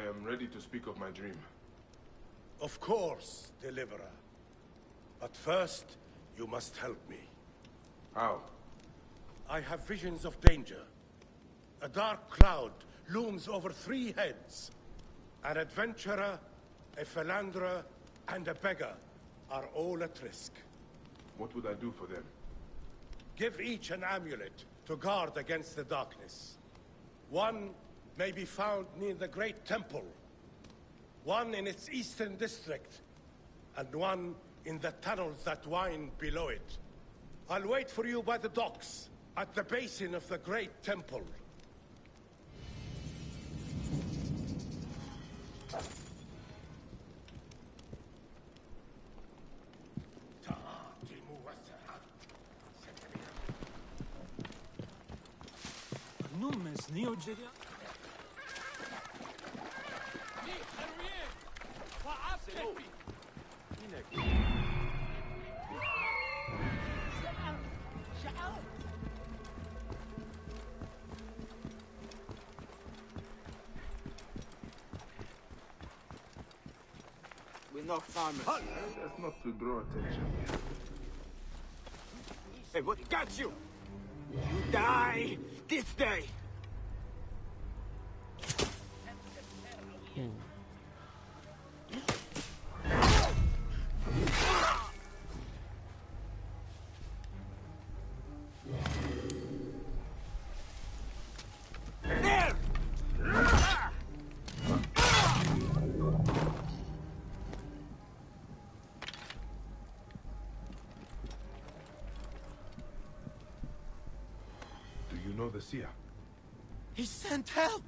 am ready to speak of my dream. Of course, Deliverer. But first, you must help me. How? I have visions of danger. A dark cloud looms over 3 heads. An adventurer, a philanderer, and a beggar are all at risk. What would I do for them? Give each an amulet to guard against the darkness. One may be found near the Great Temple, one in its eastern district, and one in the tunnels that wind below it. I'll wait for you by the docks, at the basin of the Great Temple. We're not farmers. That's not to draw attention. Hey, what got you? You die this day. Know the seer? He sent help!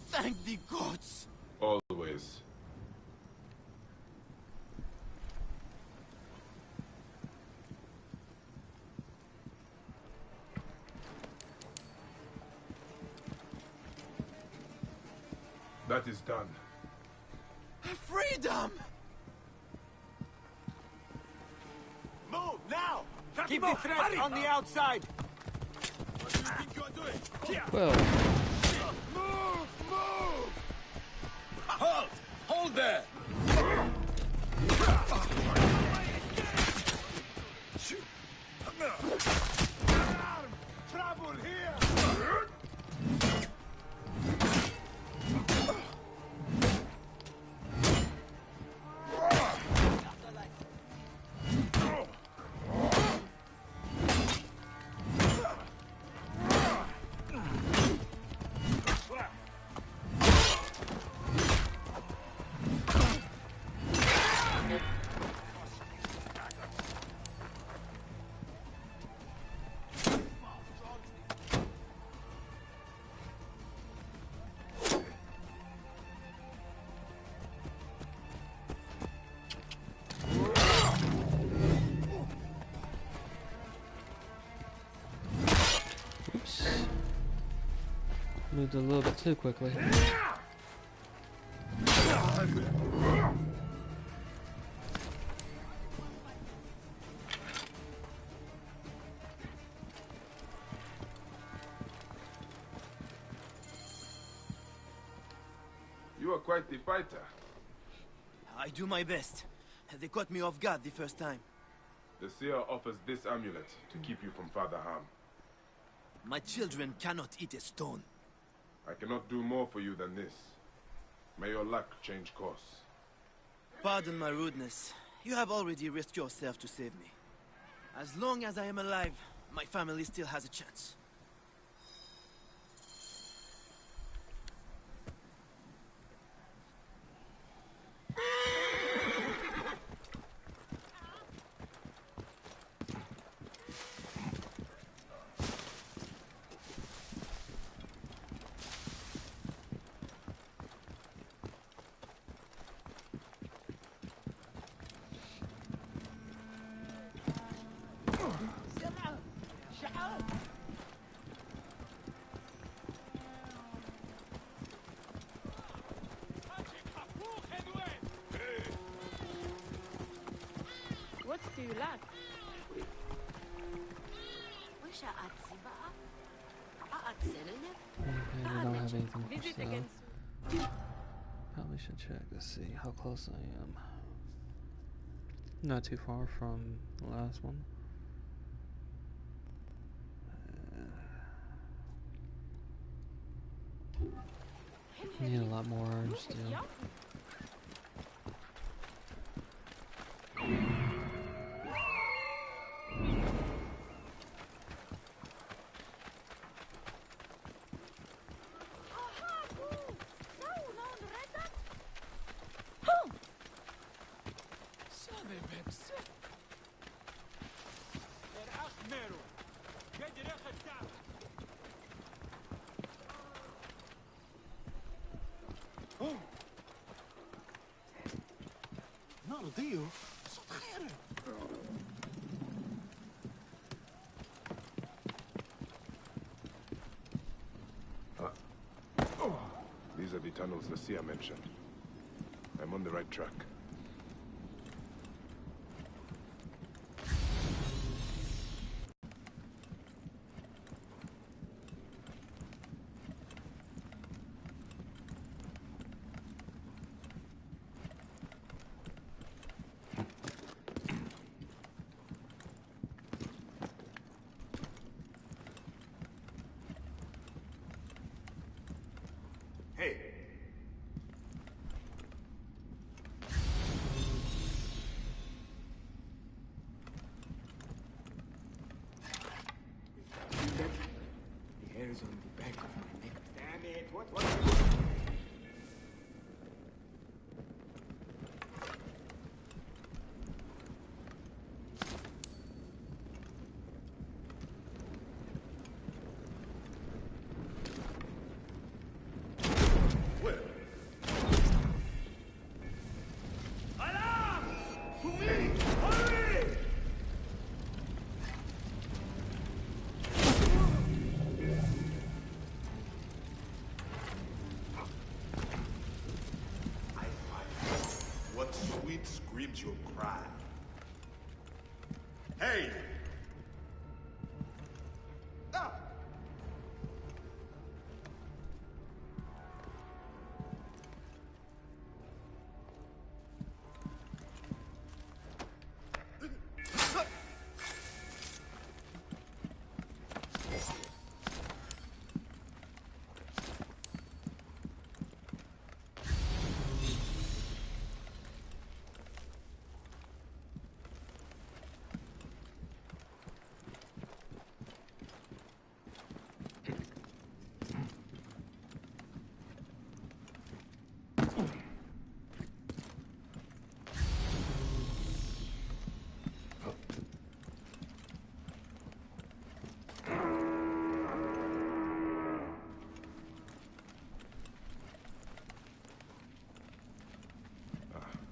Thank the gods! Always. That is done. Freedom! Move, now! Keep the threat on the outside! Well, Move! Halt! Hold there! Trouble here! moved a little bit too quickly. You are quite the fighter. I do my best. They caught me off guard the first time. The seer offers this amulet to keep you from further harm. My children cannot eat a stone. I cannot do more for you than this. May your luck change course. Pardon my rudeness. You have already risked yourself to save me. As long as I am alive, my family still has a chance. What do you lack? Okay, we don't have anything for Visit sale. again soon. Probably should check to see how close I am. Not too far from the last one. Need a lot more iron steel. These are the tunnels the seer mentioned. I'm on the right track. Hey! The hair is on the back of my neck. Damn it! What? What sweet screams your cry? Hey! Ah!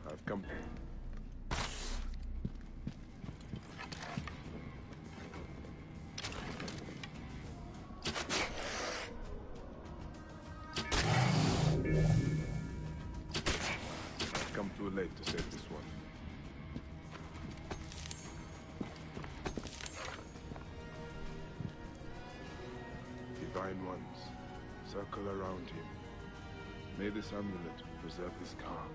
I've come. I've come too late to save this one. Divine ones, circle around him. May this amulet preserve his calm.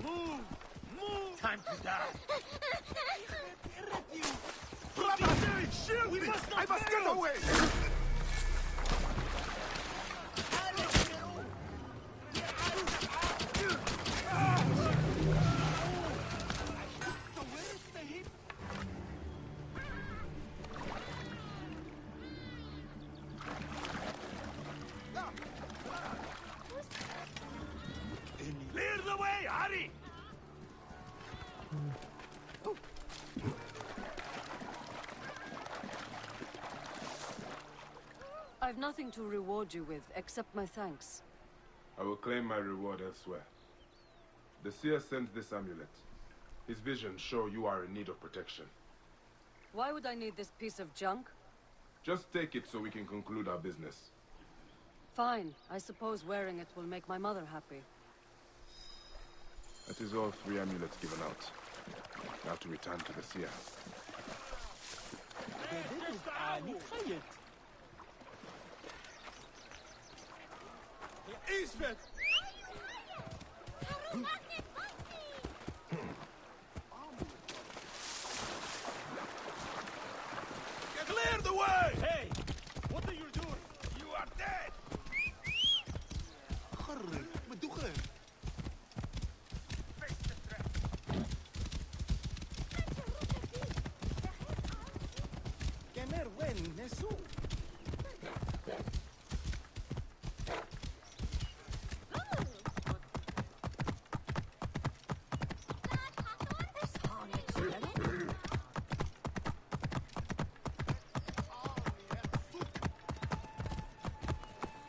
Move! Move! Time to die! Shield me! I must get away! Clear the way, hurry! I've nothing to reward you with, except my thanks. I will claim my reward elsewhere. The seer sends this amulet. His visions show you are in need of protection. Why would I need this piece of junk? Just take it so we can conclude our business. Fine. I suppose wearing it will make my mother happy. That is all 3 amulets given out. Now to return to the seer. Eastman! Clear the way! Hey! What are you doing? You are dead!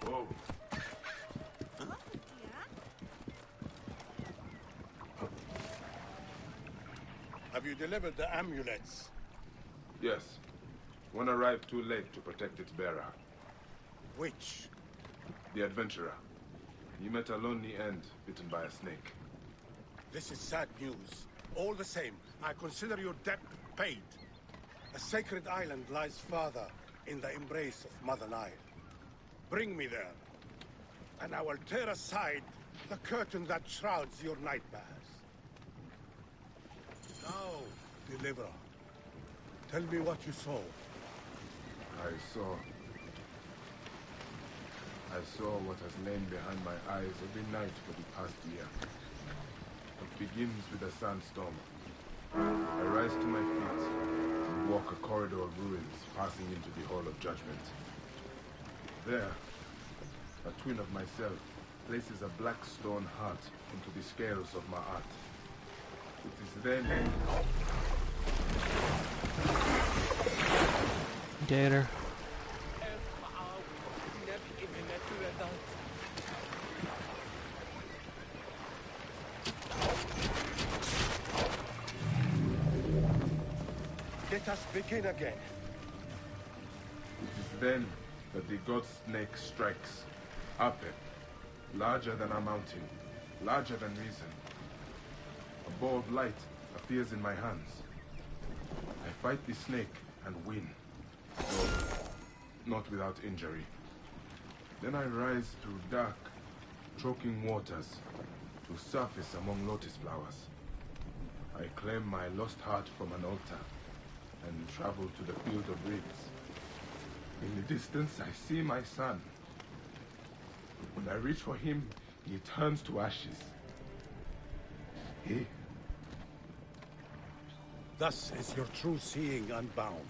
Whoa. Have you delivered the amulets? Yes. One arrived too late to protect its bearer. Which? The adventurer. He met a lonely end, bitten by a snake. This is sad news. All the same, I consider your debt paid. A sacred island lies farther in the embrace of Mother Nile. Bring me there, and I will tear aside the curtain that shrouds your nightmares. Now, deliverer, tell me what you saw. I saw what has lain behind my eyes every night for the past year. It begins with a sandstorm. I rise to my feet and walk a corridor of ruins, passing into the Hall of Judgment. There, a twin of myself places a black stone heart into the scales of my art. It is then... Gator. Let us begin again. It is then that the god snake strikes. Ape, larger than a mountain, larger than reason. A ball of light appears in my hands. I fight the snake and win. Though not without injury. Then I rise through dark, choking waters to surface among lotus flowers. I claim my lost heart from an altar and travel to the field of reeds. In the distance, I see my son. When I reach for him, he turns to ashes. He... Thus is your true seeing unbound.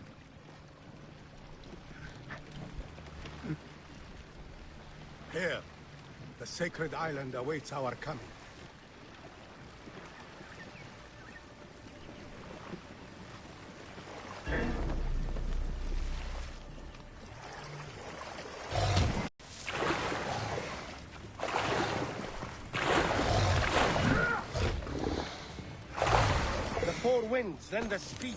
Here, the sacred island awaits our coming. The 4 winds lend us speed.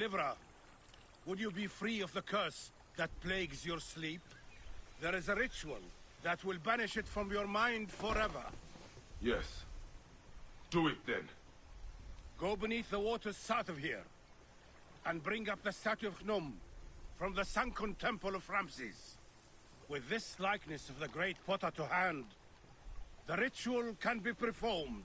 deliverer, would you be free of the curse that plagues your sleep? There is a ritual that will banish it from your mind forever. Yes. Do it then. Go beneath the waters south of here, and bring up the statue of Gnum from the sunken temple of Ramses. With this likeness of the great potter to hand, the ritual can be performed.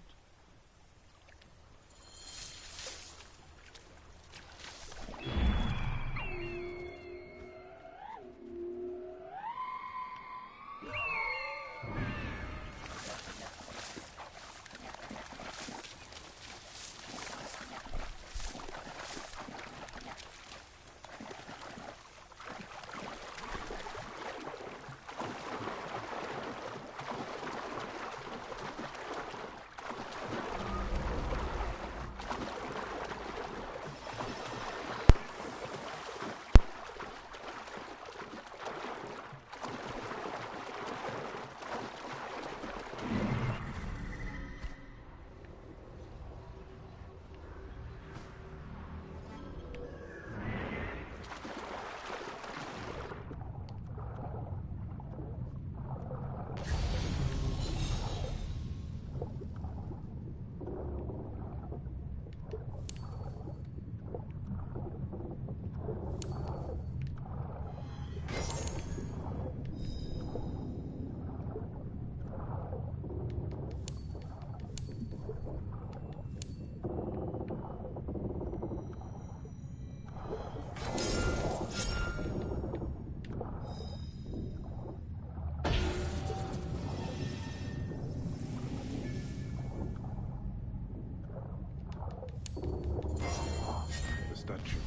Statue.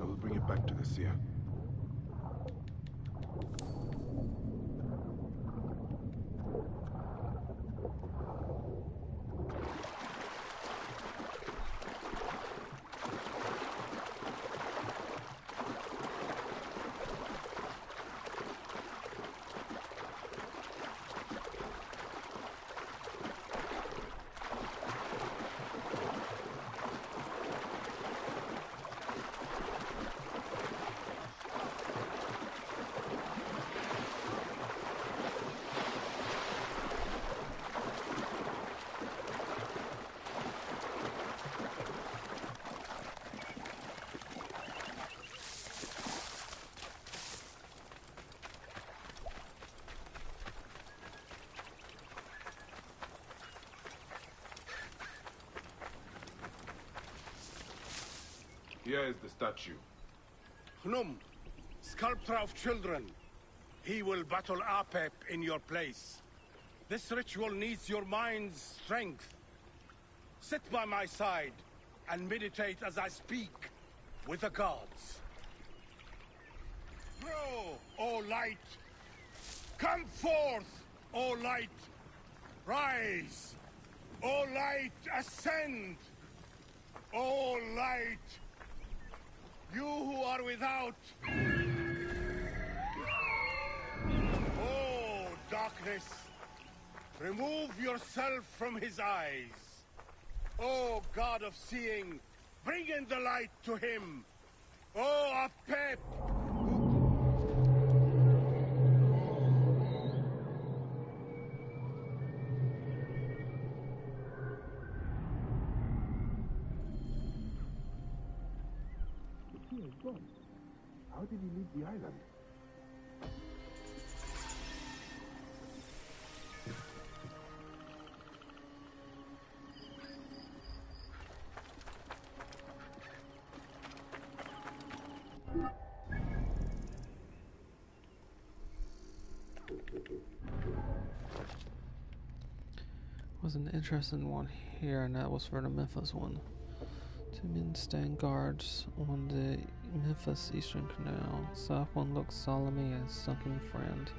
I will bring it back to the seer. Here is the statue. Gnum, sculptor of children. He will battle Apep in your place. This ritual needs your mind's strength. Sit by my side and meditate as I speak with the gods. Grow, O light! Come forth, O light! Rise! O light, ascend! O light! You who are without! Oh, darkness! Remove yourself from his eyes! Oh, God of seeing, bring in the light to him! Oh, Apep! How did he leave the island? Was an interesting one here, and that was for the Memphis one. Two men stand guards on the Memphis Eastern Canal. South one looks solemnly as sunken friend.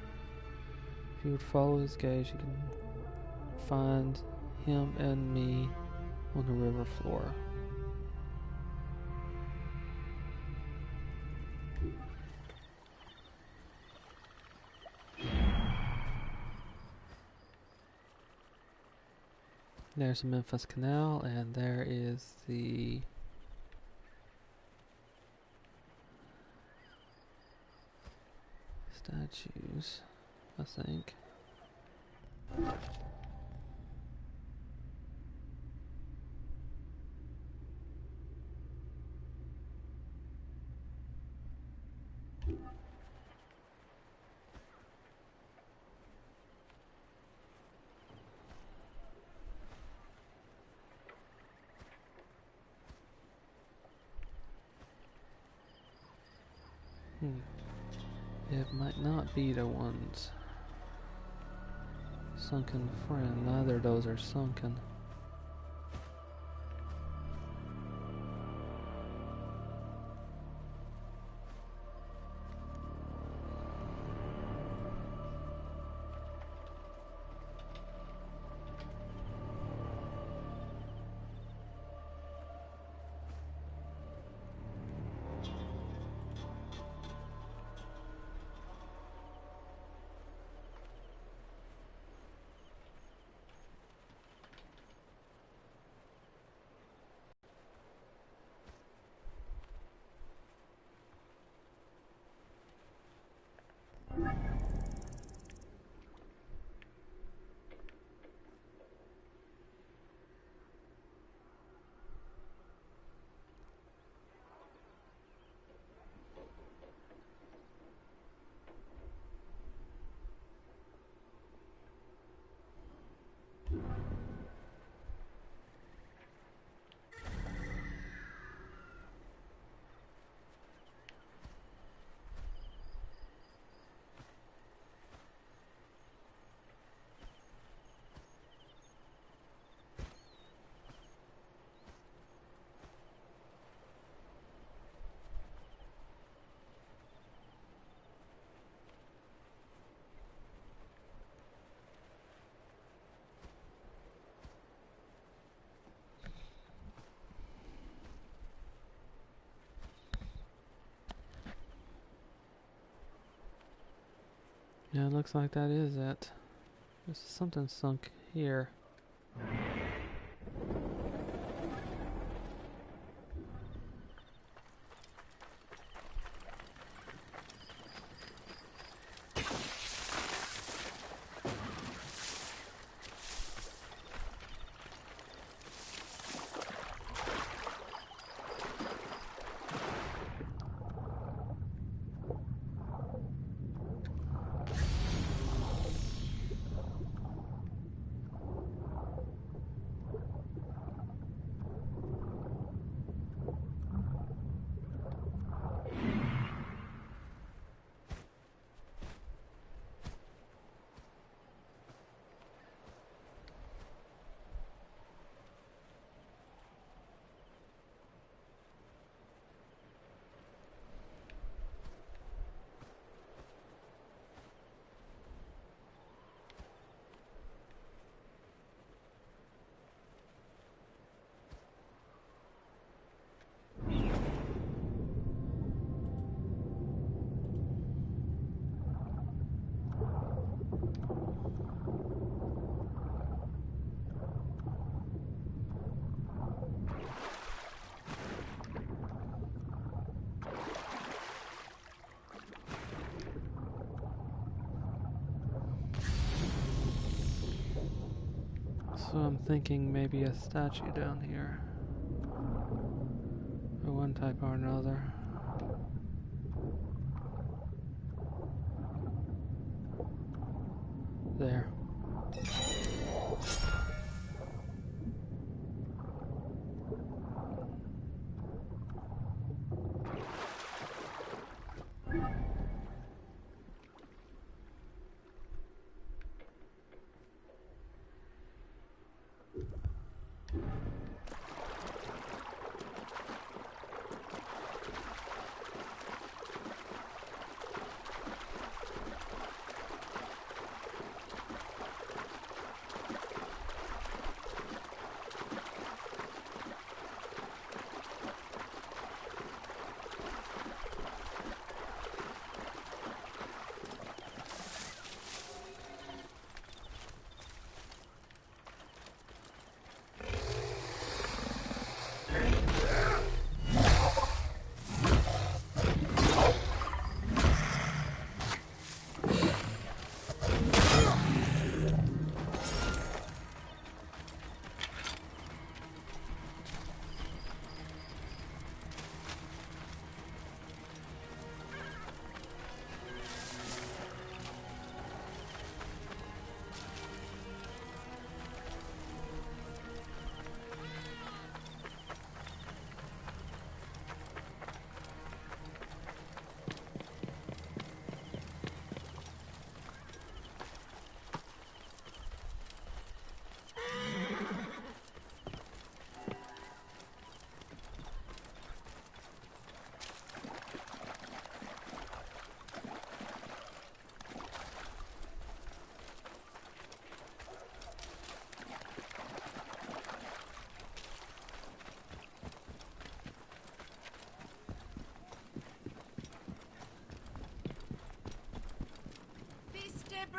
If you would follow his gaze, you can find him and me on the river floor. There's the Memphis Canal, and there is the statues, I think. It might not be the ones. Sunken friend, neither of those are sunken. Yeah, it looks like that is it. There's something sunk here. So I'm thinking maybe a statue down here. Or one type or another. There.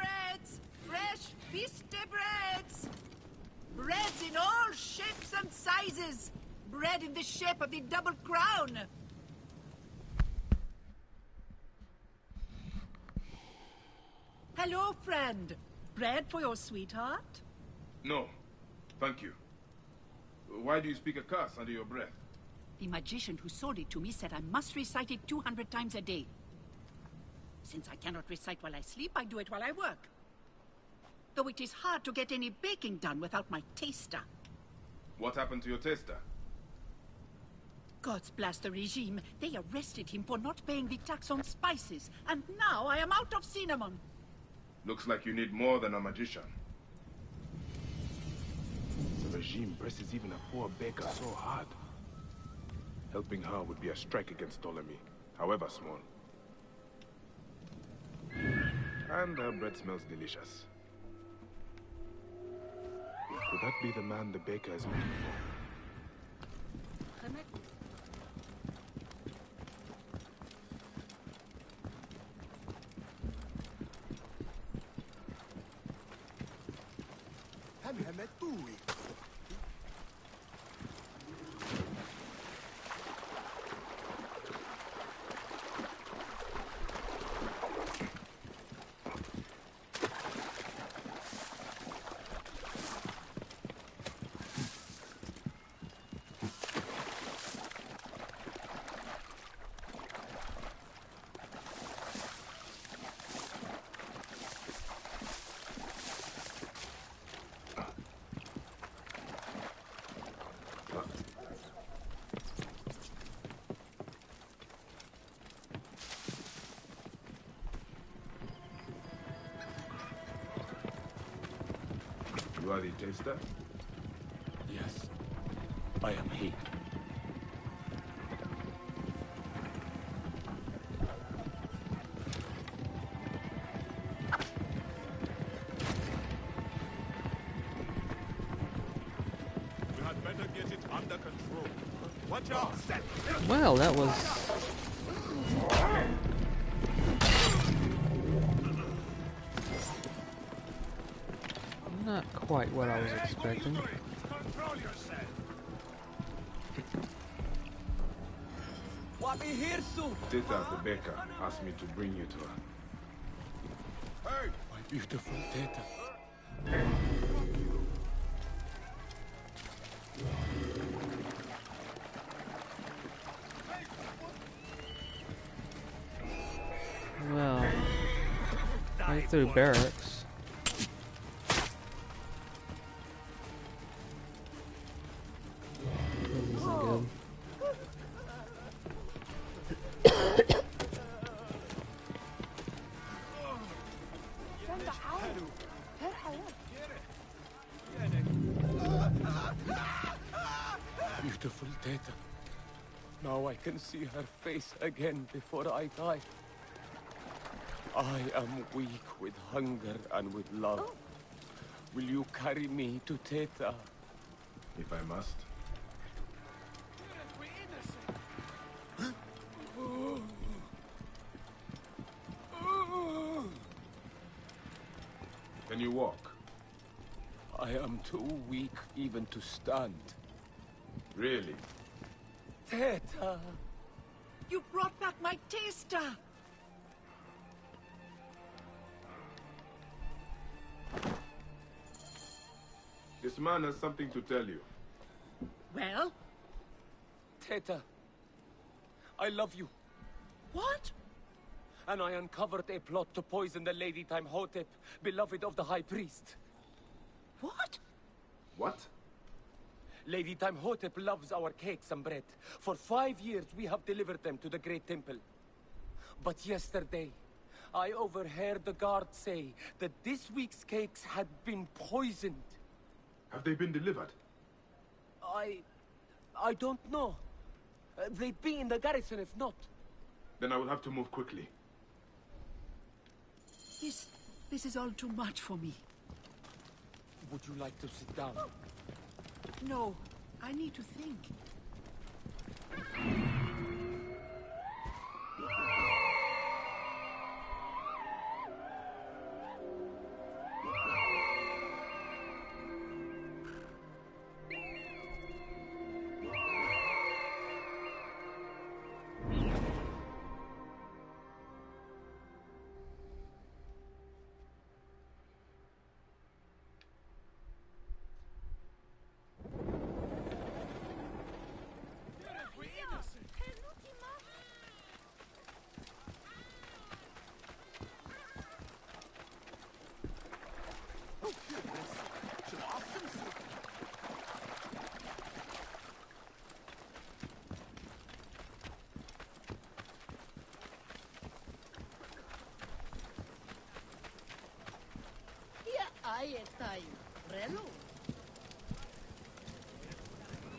breads! Fresh feasty breads! Breads in all shapes and sizes! Bread in the shape of the double crown! Hello, friend. Bread for your sweetheart? No, thank you. Why do you speak a curse under your breath? The magician who sold it to me said I must recite it 200 times a day. Since I cannot recite while I sleep, I do it while I work. Though it is hard to get any baking done without my taster. What happened to your taster? Gods bless the regime. They arrested him for not paying the tax on spices, and now I am out of cinnamon. Looks like you need more than a magician. The regime presses even a poor baker so hard. Helping her would be a strike against Ptolemy, however small. And her bread smells delicious. Could that be the man the baker is looking for? You are the taster? Yes, I am he. We had better get it under control. Watch out! Well, that was... not quite what I was expecting. Control yourself. What be here soon? Teta, the baker, asked me to bring you to her. Hey, my beautiful Teta. Well, right through barracks. This isn't good. Beautiful Teta. Now I can see her face again before I die. I am weak with hunger and with love. Will you carry me to Teta? If I must. Can you walk? I am too weak even to stand. Really? Teta! You brought back my taster! This man has something to tell you. Well? Teta, I love you. What? And I uncovered a plot to poison the Lady Timehotep, beloved of the High Priest. What? What? Lady Timehotep loves our cakes and bread. For 5 years we have delivered them to the Great Temple. But yesterday, I overheard the guard say that this week's cakes had been poisoned. Have they been delivered? I don't know. They'd be in the garrison if not. Then I will have to move quickly. This is all too much for me. Would you like to sit down? No, I need to think.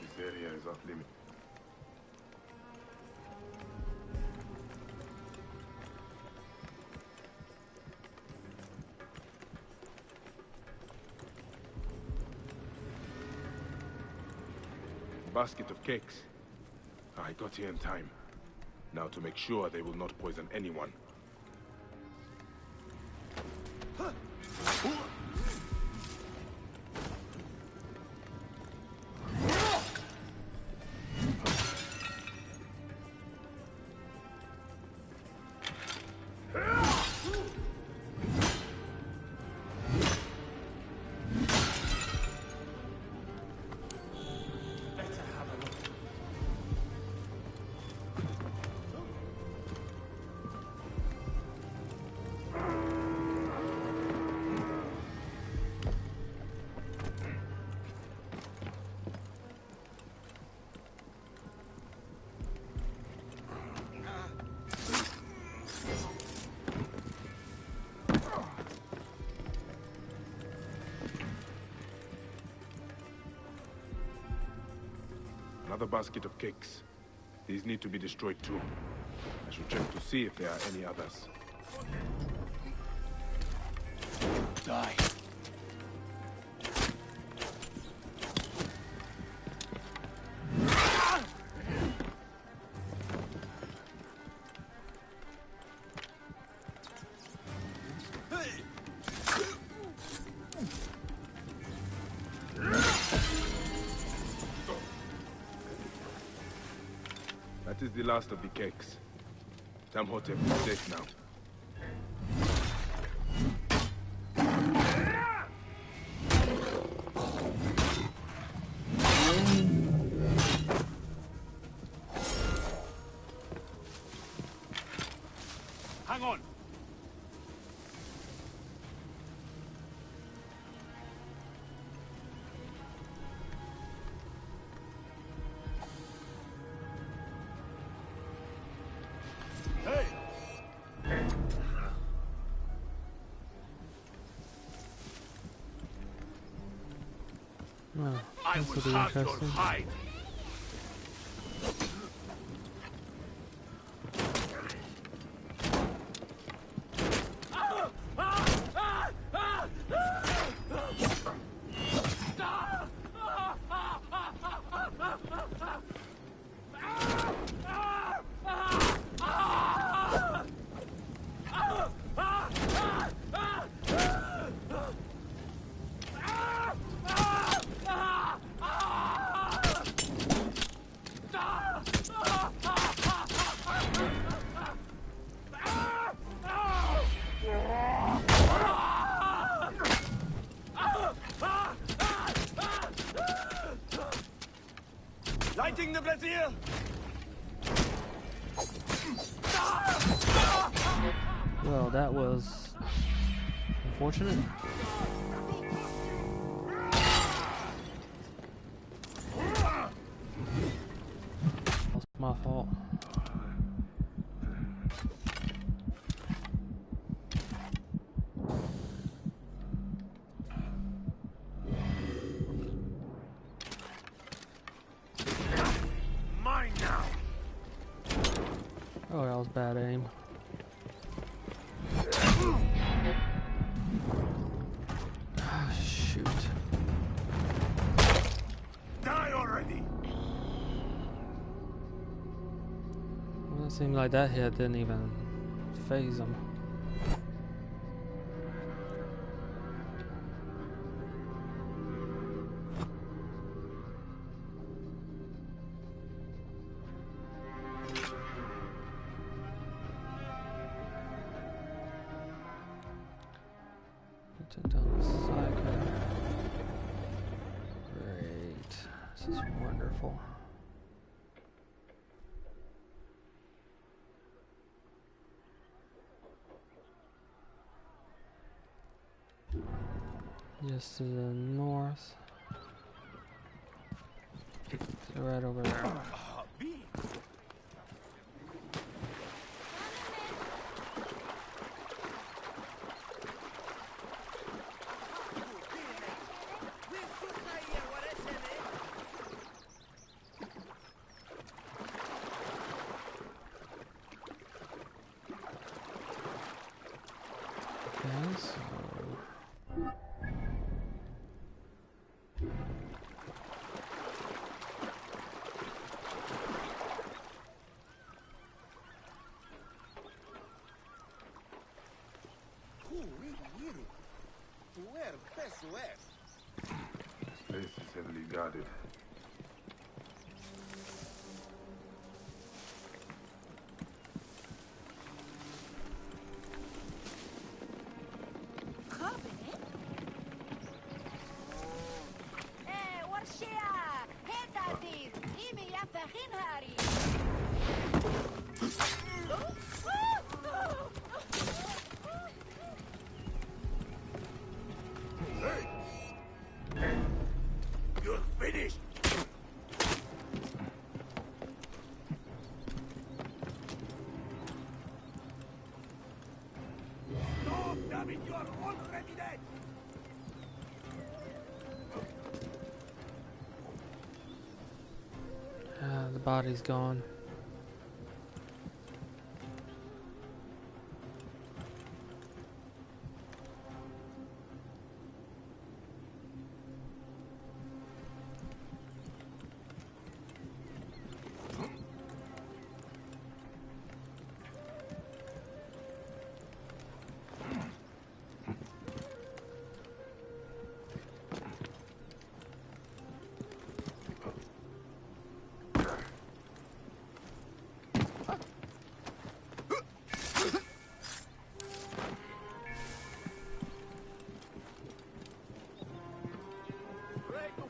This area is off limit. Basket of cakes. I got here in time. Now to make sure they will not poison anyone. Another basket of cakes. These need to be destroyed too. I should check to see if there are any others. Die. That is the last of the cakes. Tamhotep is safe now. Hang on! Oh, I this will will be have your interesting. hide! Lighting the brazier! Well, that was unfortunate. That's my fault. Mine now! Oh, that was bad aim. Ah, shoot. Die already! Well, it seemed like that hit didn't even phase him. Took down the psycho. Great. This is wonderful. Just to the north. So right over there. swear. This place is heavily guarded. You're finished! No, damn it, you are already dead! The body's gone.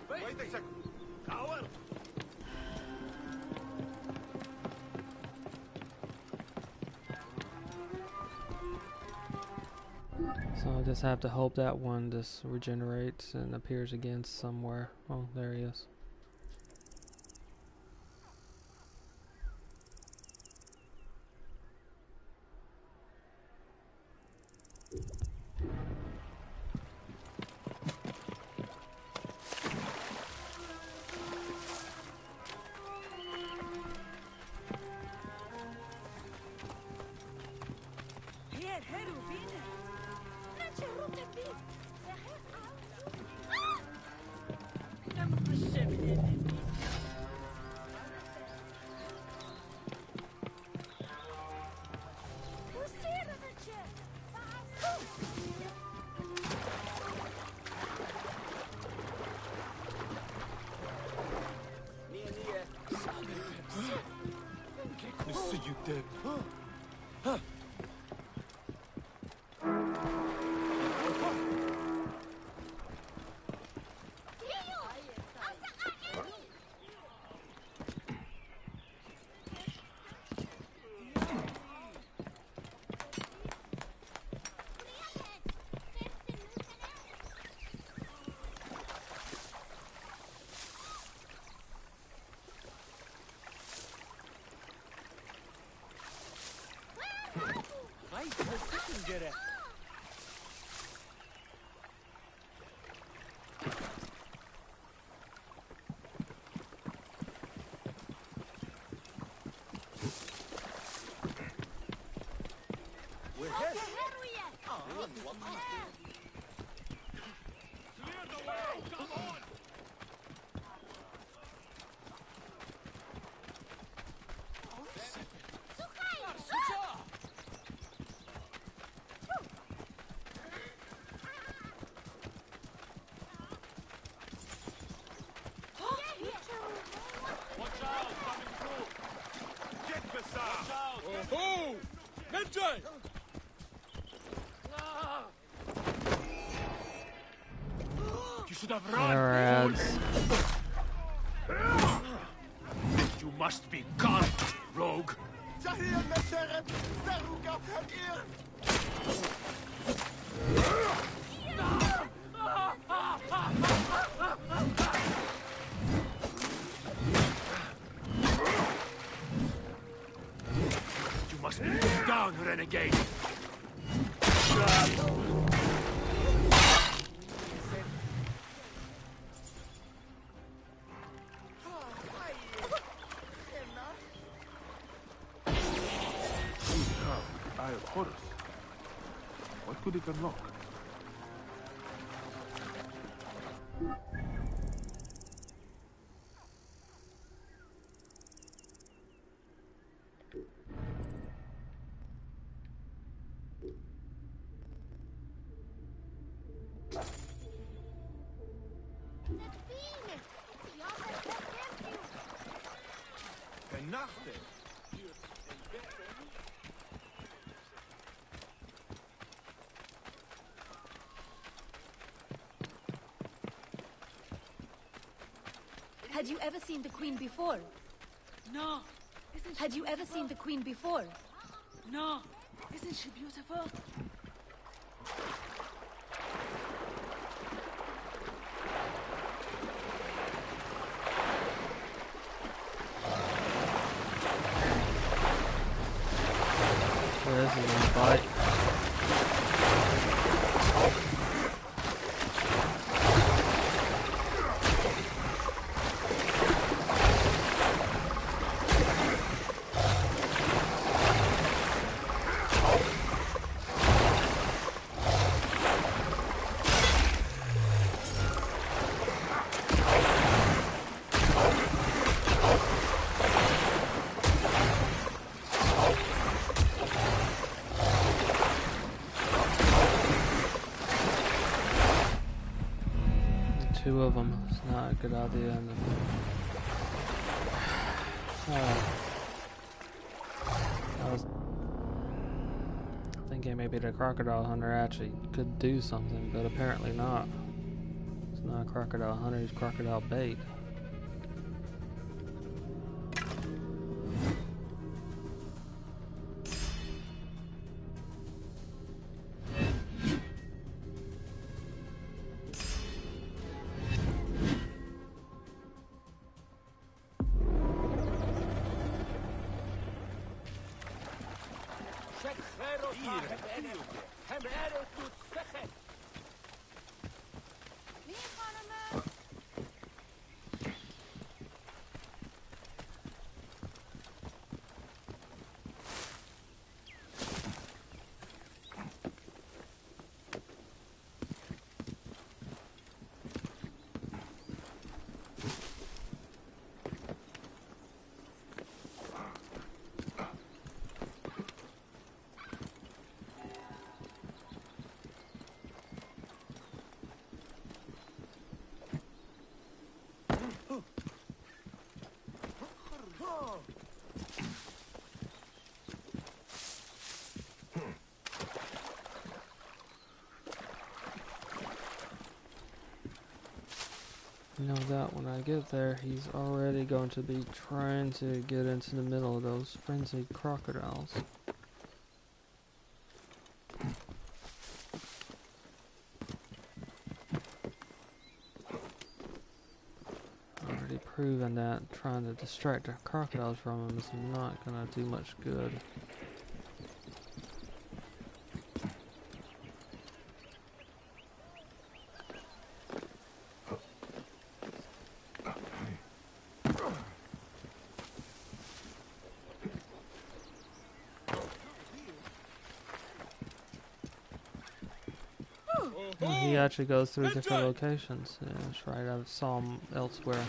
Wait a second. Coward! So I just have to hope that one just regenerates and appears again somewhere. Oh, there he is. Oh! Menjay! You should have There run! ads. You must be gone, rogue! You must be put down, renegade! Eye of Horus. What could it unlock? Nachte. Had you ever seen the Queen before? No. Had you ever seen the Queen before? No. Isn't she beautiful? This is a fight. Two of them. It's not a good idea. I was thinking maybe the crocodile hunter actually could do something, but apparently not. It's not a crocodile hunter, he's crocodile bait. You know that when I get there, he's already going to be trying to get into the middle of those frenzied crocodiles. Already proven that trying to distract the crocodiles from him is not going to do much good. He actually goes through different locations. Yeah, that's right, I saw him elsewhere.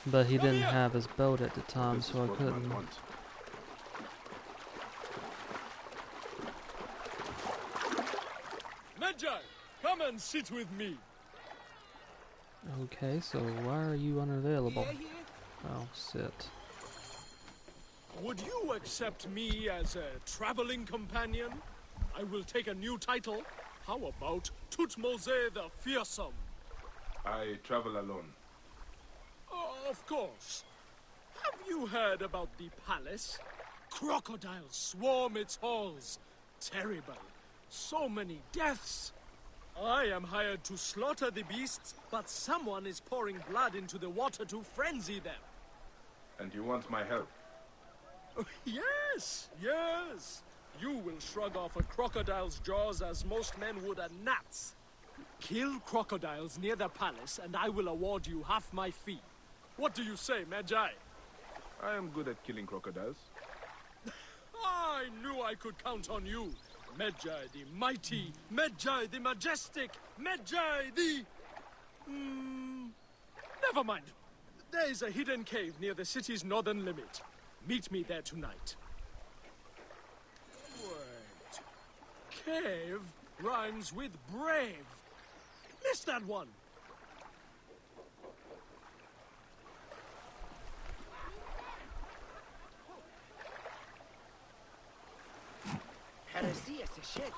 But he didn't have his boat at the time, so I couldn't. Magi, come and sit with me. Okay, so why are you unavailable? Oh, sit. Would you accept me as a traveling companion? I will take a new title. How about Tutmose the Fearsome? I travel alone. Of course. Have you heard about the palace? Crocodiles swarm its halls. Terrible. So many deaths. I am hired to slaughter the beasts, but someone is pouring blood into the water to frenzy them. And you want my help? Yes, yes. You will shrug off a crocodile's jaws as most men would a gnat's. Kill crocodiles near the palace and I will award you half my fee. What do you say, Magi? I am good at killing crocodiles. I knew I could count on you. Magi the mighty, Magi the majestic, Magi the... Never mind. There is a hidden cave near the city's northern limit. Meet me there tonight. Wait. Cave rhymes with brave. Missed that one. هرسية سشد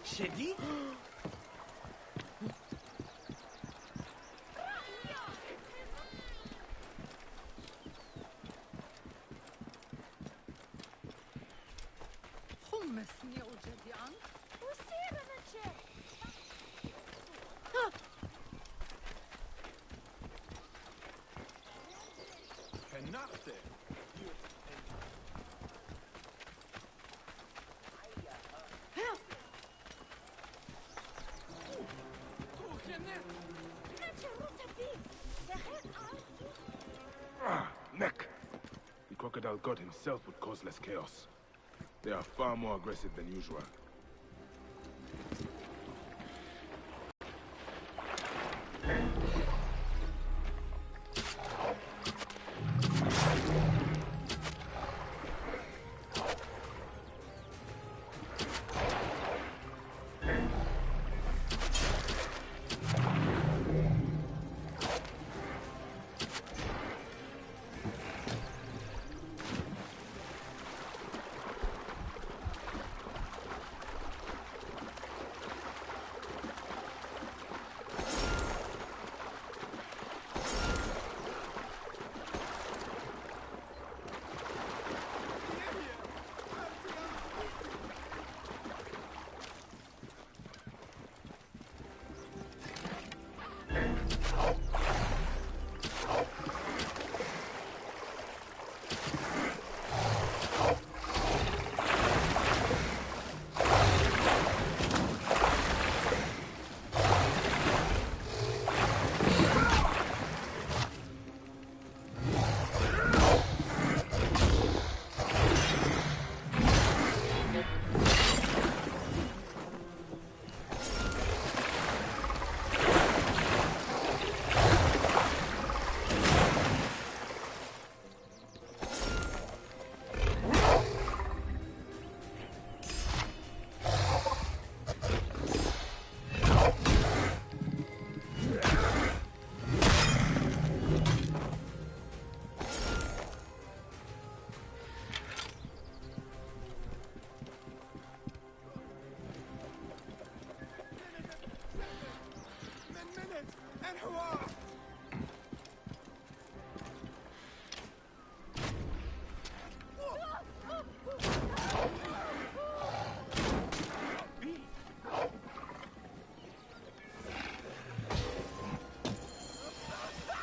شديد خمسني أوجدي عنك وسير نجاح Vernachte! Ah, neck! The crocodile god himself would cause less chaos. They are far more aggressive than usual.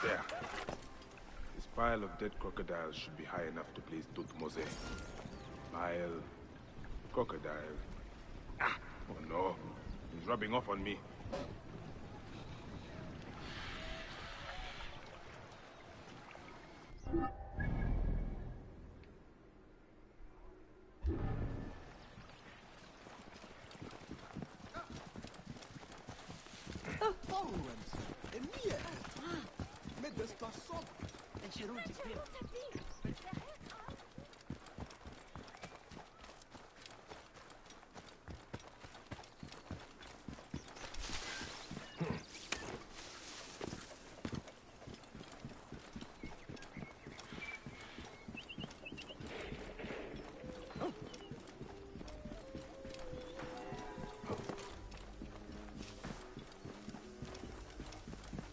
There. This pile of dead crocodiles should be high enough to place Tutmose. Pile. Crocodile. Ah! Oh no. He's rubbing off on me.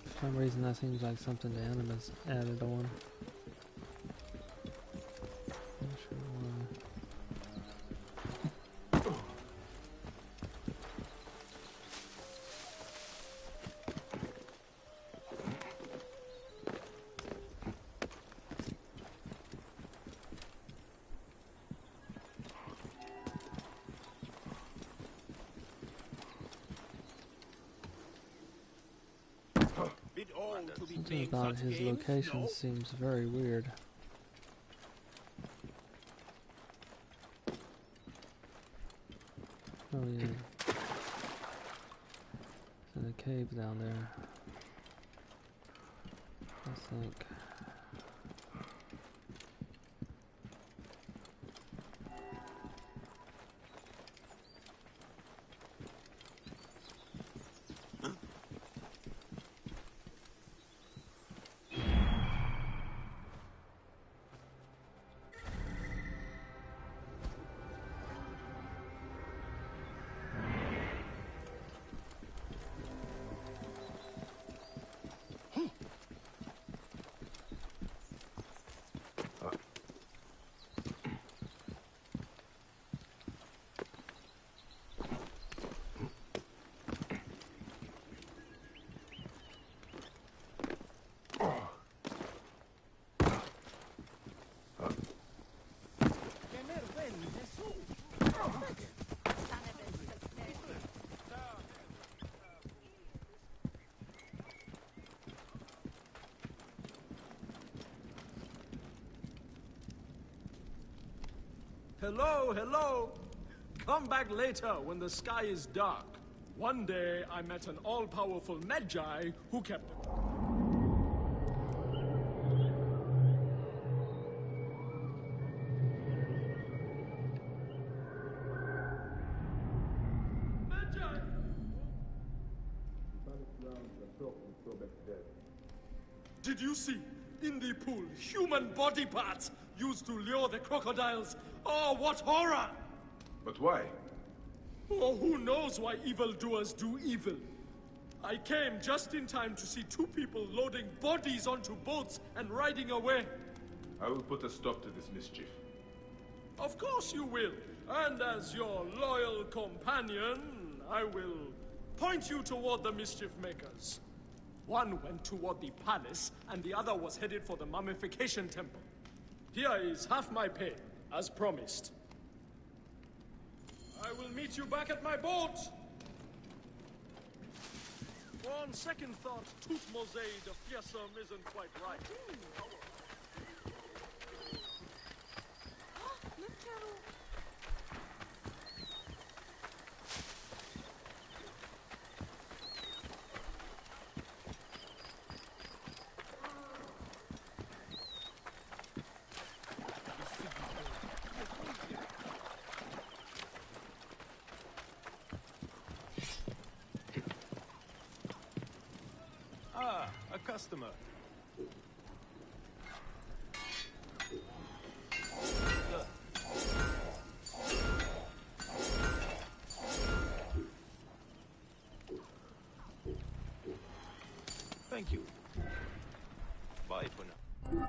For some reason that seems like something the animals added on. Not sure why. Something about his location seems very weird. Oh yeah. There's a cave down there. I think. Hello, hello! Come back later when the sky is dark. One day, I met an all-powerful Magi who kept... Did you see, in the pool, human body parts used to lure the crocodiles? Oh, what horror! But why? Oh, who knows why evildoers do evil? I came just in time to see two people loading bodies onto boats and riding away. I will put a stop to this mischief. Of course you will. And as your loyal companion, I will point you toward the mischief makers. One went toward the palace, and the other was headed for the mummification temple. Here is half my pay, as promised. I will meet you back at my boat! On second thought, Tutmose the fearsome isn't quite right. Ah, a customer. Thank you. Bye for now.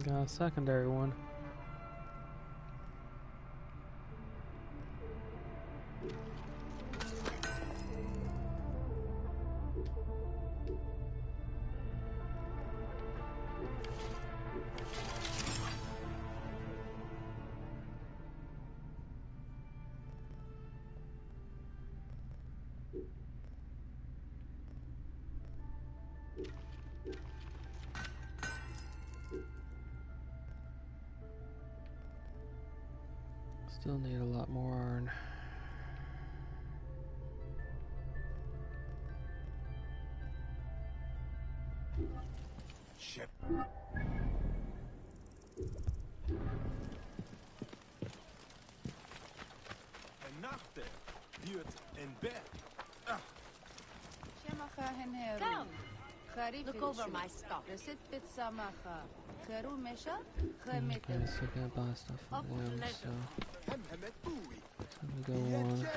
Got a secondary one. Still need a lot more iron. Ship. En nachten, buurt en bed. Look over my stuff. Okay, so I can't buy stuff from them, so we go on.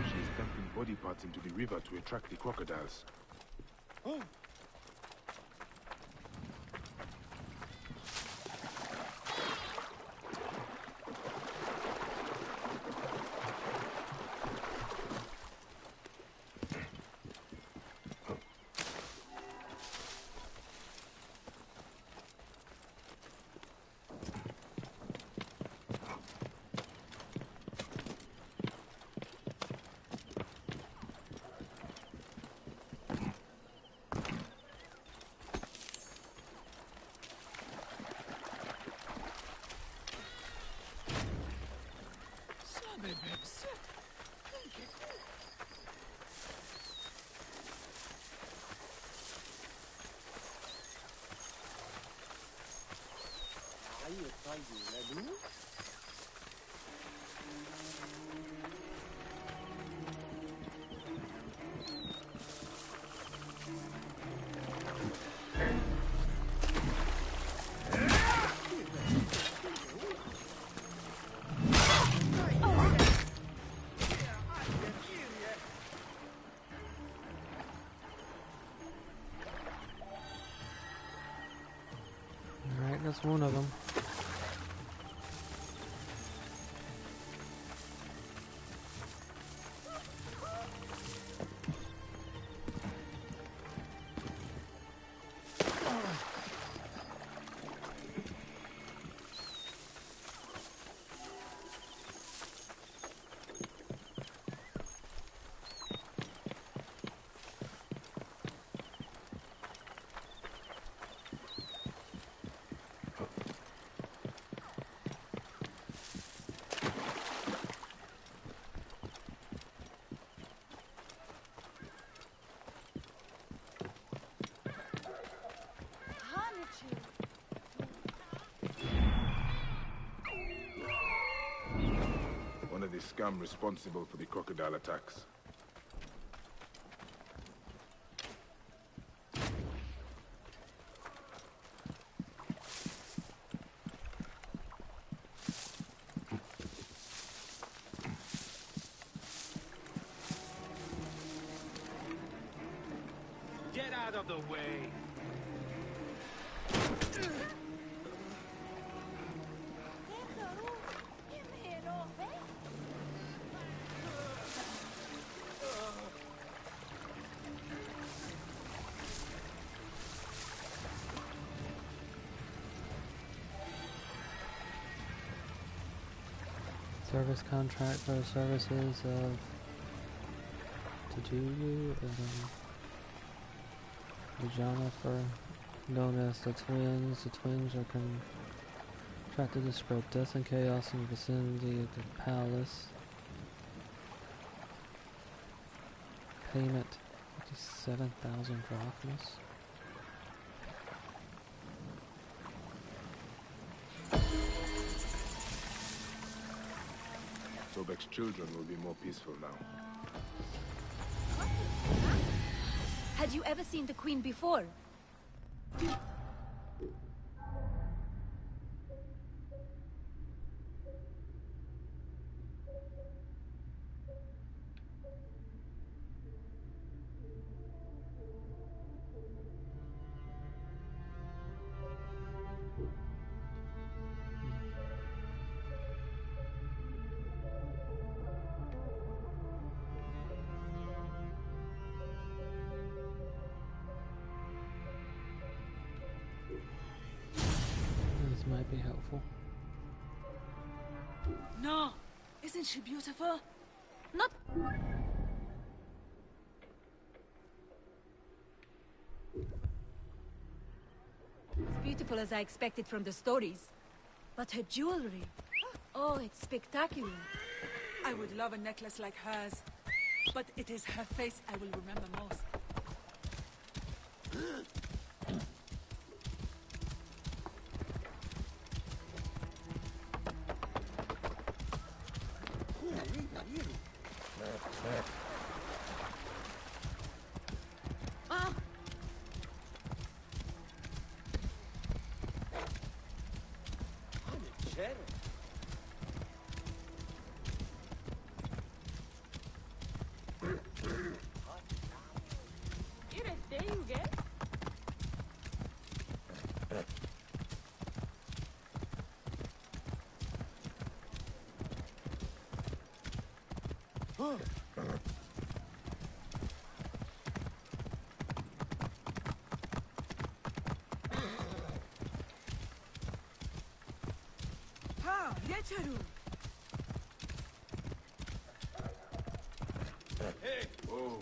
She's dumping body parts into the river to attract the crocodiles. Oh. That's one of them. One of the scum responsible for the crocodile attacks. Get out of the way! Service contract for the services of Tajuyu and Jennifer, known as the Twins. The Twins are contracted to spread death and chaos in the vicinity of the palace. Payment 57,000 drachmas. Sobek's children will be more peaceful now. Had you ever seen the Queen before? Might be helpful. No! Isn't she beautiful? Not... As beautiful as I expected from the stories. But her jewelry... Oh, it's spectacular. I would love a necklace like hers. But it is her face I will remember most. Ha! Yecharu! Hey! Oh.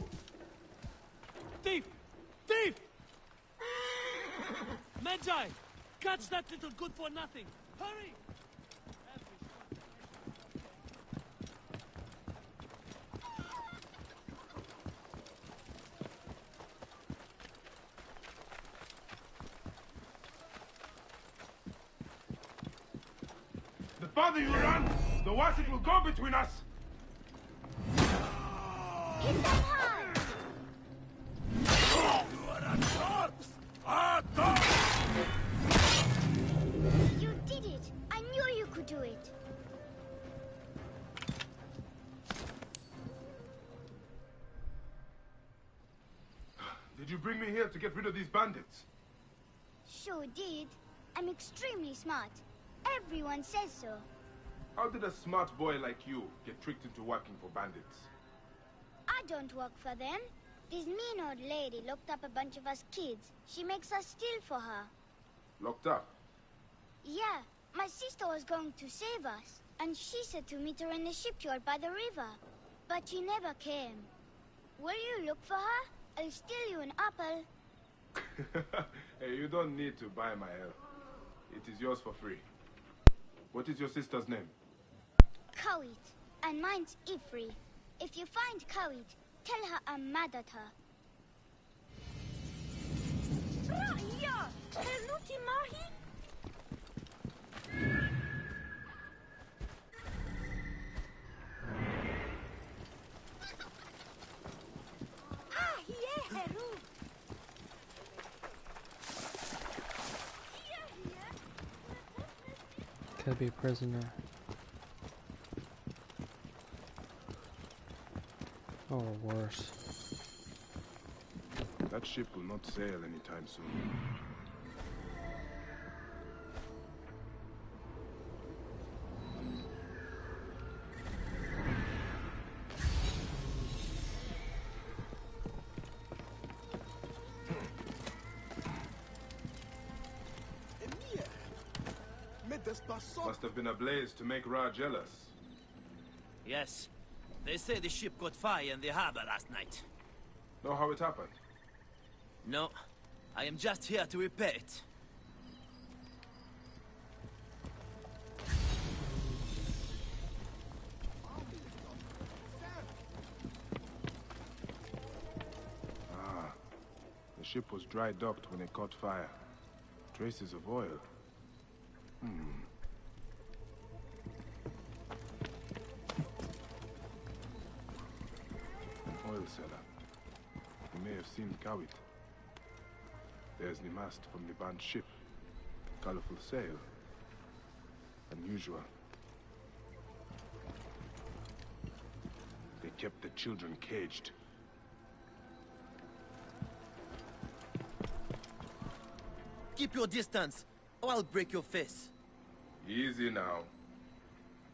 Thief! Thief! Magi! Catch that little good-for-nothing! Hurry! The farther you run, the worse it will go between us. Hit them hard! You did it! I knew you could do it! Did you bring me here to get rid of these bandits? Sure did. I'm extremely smart. Everyone says so. How did a smart boy like you get tricked into working for bandits? I don't work for them. This mean old lady locked up a bunch of us kids. She makes us steal for her. Locked up? Yeah, my sister was going to save us, and she said to meet her in the shipyard by the river. But she never came. Will you look for her? I'll steal you an apple. Hey, you don't need to buy my help. It is yours for free. What is your sister's name? Kawit, and mine's Ifri. If you find Kawit, tell her I'm mad at her. Ra'ya! Hernuti mahi? Ah, yeah, Heru. Could be prisoner. Or worse. That ship will not sail anytime soon. Must have been a blaze to make Ra jealous. Yes. They say the ship caught fire in the harbor last night. Know how it happened? No. I am just here to repair it. Ah. The ship was dry docked when it caught fire. Traces of oil. An oil cellar. You may have seen Kawit. There's the mast from the banned ship. Colorful sail. Unusual. They kept the children caged. Keep your distance, or I'll break your face. Easy now.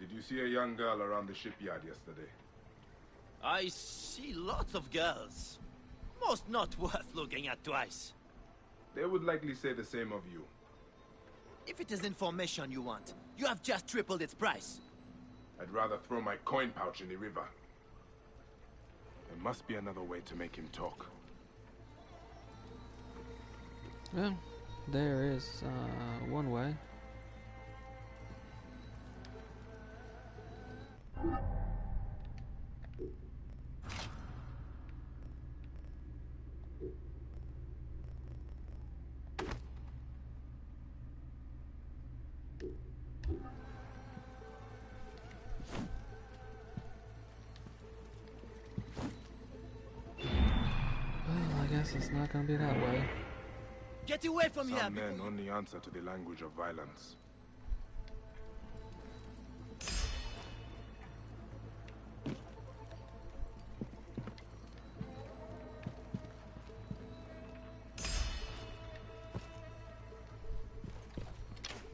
Did you see a young girl around the shipyard yesterday? I see lots of girls. Most not worth looking at twice. They would likely say the same of you. If it is information you want, you have just tripled its price. I'd rather throw my coin pouch in the river. There must be another way to make him talk. Well, there is one way. Well, I guess it's not gonna be that way. Get away from here! Some men only answer to the language of violence.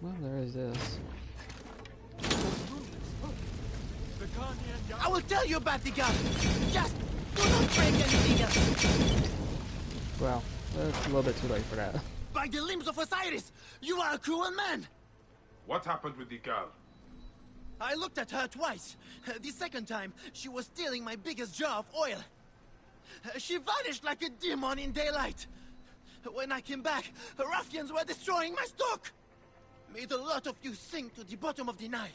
Well, there is this. I will tell you about the gun! Just do not break anything else! Well, it's a little bit too late for that. By the limbs of Osiris, you are a cruel man! What happened with the girl? I looked at her twice. The second time, she was stealing my biggest jar of oil. She vanished like a demon in daylight. When I came back, ruffians were destroying my stock! May the lot of you sink to the bottom of the Nile.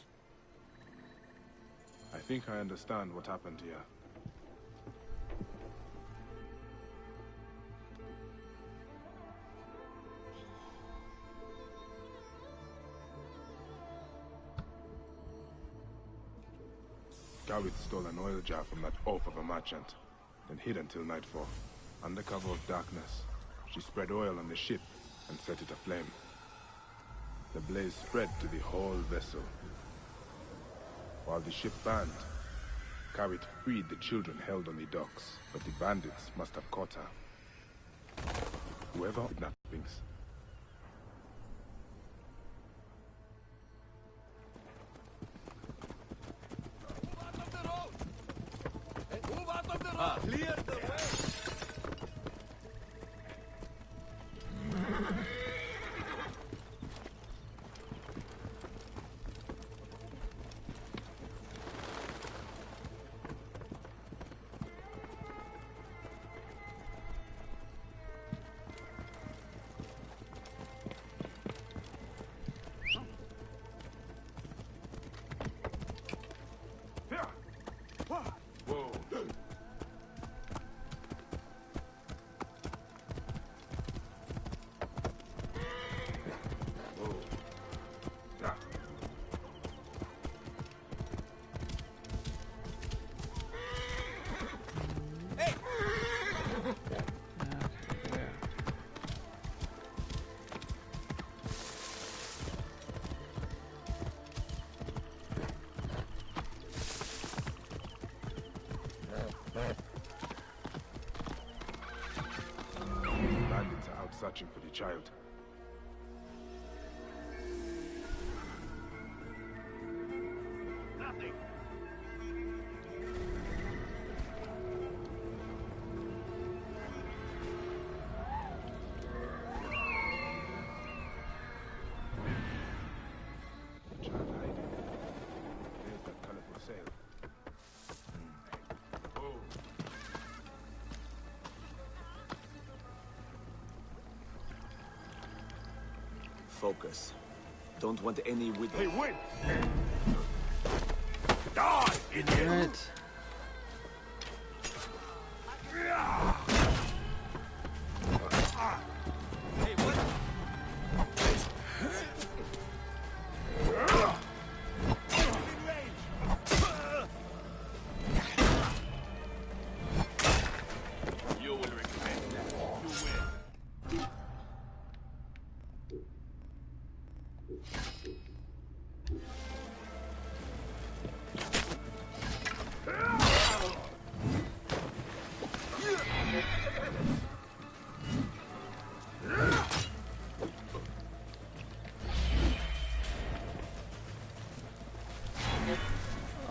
I think I understand what happened here. Gawit stole an oil jar from that oaf of a merchant, then hid until nightfall. Under cover of darkness, she spread oil on the ship and set it aflame. The blaze spread to the whole vessel. While the ship burned, Kawit freed the children held on the docks, but the bandits must have caught her. Whoever kidnappings. out searching for the child. Nothing. Child hiding. There's that colorful sail. Oh. Focus. Don't want any with. Hey, wait! Die, idiot! Right. Hey, what? You will regret that. You will.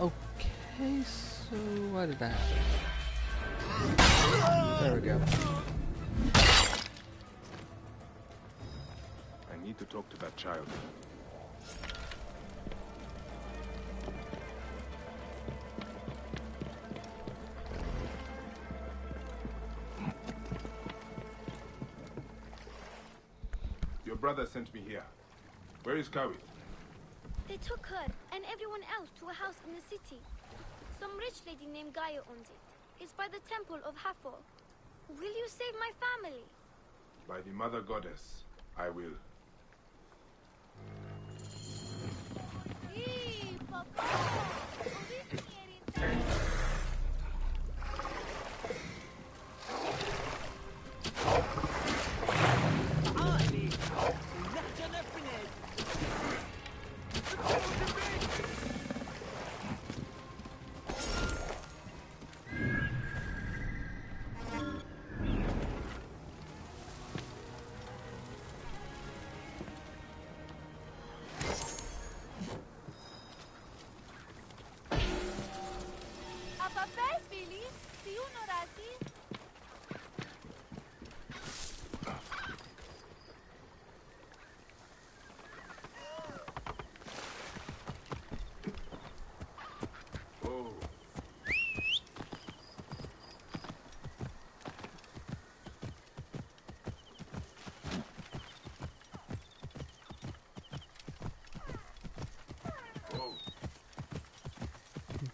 Okay, so what did that happen? There we go. I need to talk to that child. Your brother sent me here. Where is Kawi? They took her and everyone else to a house in the city. Some rich lady named Gaia owns it. It's by the temple of Hathor. Will you save my family? By the mother goddess, I will.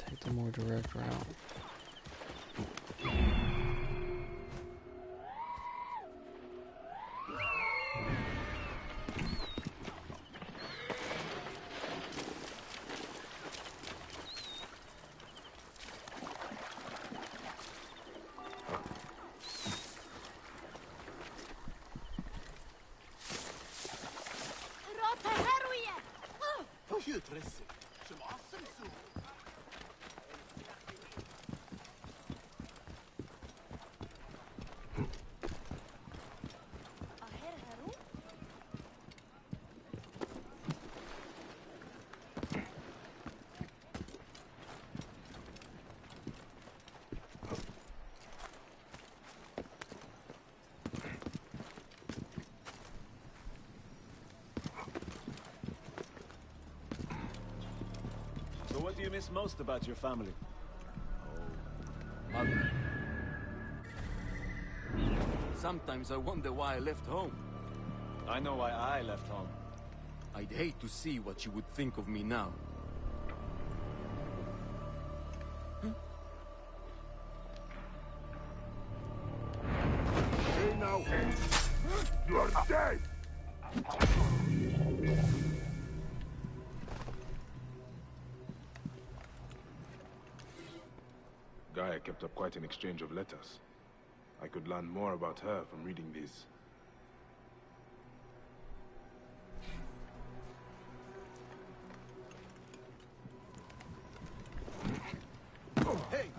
Take the more direct route. So what do you miss most about your family? Oh, mother. Sometimes I wonder why I left home. I know why I left home. I'd hate to see what she would think of me now. Hey now! You're dead! Gaia kept up quite an exchange of letters. I could learn more about her from reading these. Hey!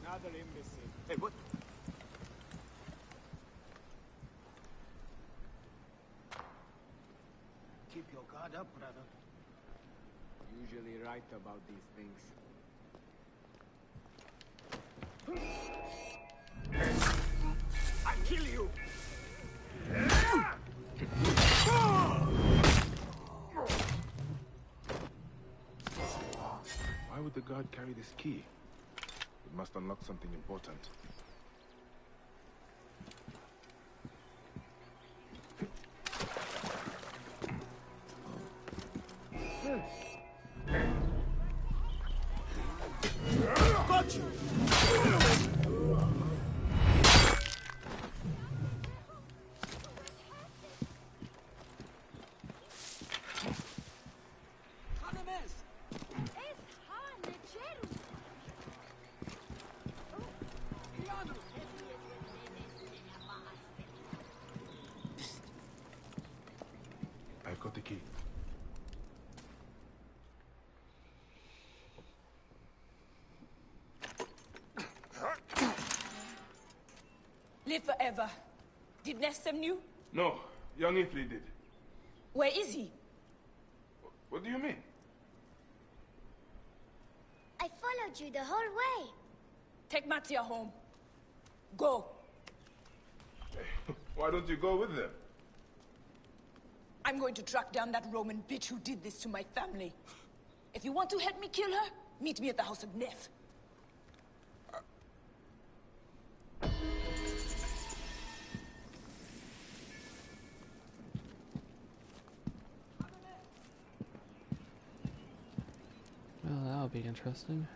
Another imbecile. Hey, what? Shut up, brother. Usually right about these things. I'll kill you! Why would the guard carry this key? It must unlock something important. Got you! I've got the key. Live forever. Did Nestem you? No, young Ifli did. Where is he? What do you mean? I followed you the whole way. Take Matia home. Go. Why don't you go with them? I'm going to track down that Roman bitch who did this to my family. If you want to help me kill her, meet me at the house of Neff. Well, that would be interesting.